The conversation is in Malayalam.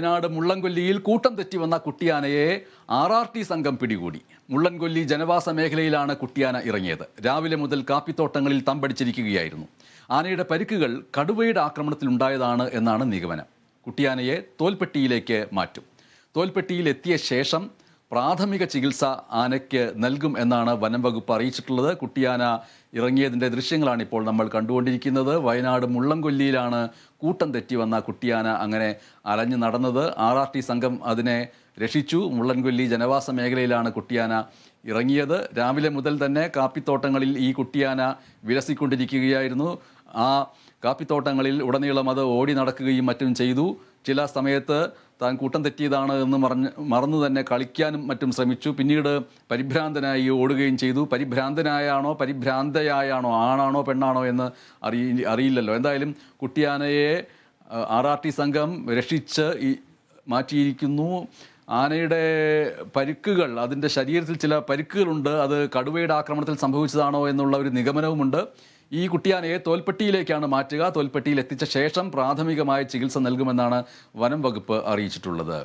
വയനാട് മുള്ളൻകൊല്ലിയിൽ കൂട്ടം തെറ്റി വന്ന കുട്ടിയാനയെ RRT സംഘം പിടികൂടി. മുള്ളൻകൊല്ലി ജനവാസ മേഖലയിലാണ് കുട്ടിയാന ഇറങ്ങിയത്. രാവിലെ മുതൽ കാപ്പിത്തോട്ടങ്ങളിൽ തമ്പടിച്ചിരിക്കുകയായിരുന്നു. ആനയുടെ പരിക്കുകൾ കടുവയുടെ ആക്രമണത്തിലുണ്ടായതാണ് എന്നാണ് നിഗമനം. കുട്ടിയാനയെ തോൽപ്പെട്ടിയിലേക്ക് മാറ്റും. തോൽപ്പെട്ടിയിൽ എത്തിയ ശേഷം പ്രാഥമിക ചികിത്സ ആനയ്ക്ക് നൽകും എന്നാണ് വനം വകുപ്പ് അറിയിച്ചിട്ടുള്ളത്. കുട്ടിയാന ഇറങ്ങിയതിൻ്റെ ദൃശ്യങ്ങളാണ് ഇപ്പോൾ നമ്മൾ കണ്ടുകൊണ്ടിരിക്കുന്നത്. വയനാട് മുള്ളൻകൊല്ലിയിലാണ് കൂട്ടം തെറ്റി വന്ന കുട്ടിയാന അങ്ങനെ അലഞ്ഞു നടന്നത്. RRT സംഘം അതിനെ രക്ഷിച്ചു. മുള്ളൻകൊല്ലി ജനവാസ മേഖലയിലാണ് കുട്ടിയാന ഇറങ്ങിയത്. രാവിലെ മുതൽ തന്നെ കാപ്പിത്തോട്ടങ്ങളിൽ ഈ കുട്ടിയാന വിലസിക്കൊണ്ടിരിക്കുകയായിരുന്നു. ആ കാപ്പിത്തോട്ടങ്ങളിൽ ഉടനീളം അത് ഓടി നടക്കുകയും മറ്റും ചെയ്തു. ചില സമയത്ത് താൻ കൂട്ടം തെറ്റിയതാണ് എന്ന് മറന്നു തന്നെ കളിക്കാനും മറ്റും ശ്രമിച്ചു. പിന്നീട് പരിഭ്രാന്തനായി ഓടുകയും ചെയ്തു. പരിഭ്രാന്തനായാണോ പരിഭ്രാന്തയായാണോ ആണാണോ പെണ്ണാണോ എന്ന് അറിയില്ലല്ലോ. എന്തായാലും കുട്ടിയാനയെ RRT സംഘം രക്ഷിച്ച് മാറ്റിയിരിക്കുന്നു. ആനയുടെ പരിക്കുകൾ, അതിൻ്റെ ശരീരത്തിൽ ചില പരിക്കുകളുണ്ട്. അത് കടുവയുടെ ആക്രമണത്തിൽ സംഭവിച്ചതാണോ എന്നുള്ള ഒരു നിഗമനവുമുണ്ട്. ഈ കുട്ടിയാനയെ തോൽപ്പെട്ടിയിലേക്കാണ് മാറ്റുക. തോൽപ്പെട്ടിയിൽ എത്തിച്ച ശേഷം പ്രാഥമികമായ ചികിത്സ നൽകുമെന്നാണ് വനം വകുപ്പ് അറിയിച്ചിട്ടുള്ളത്.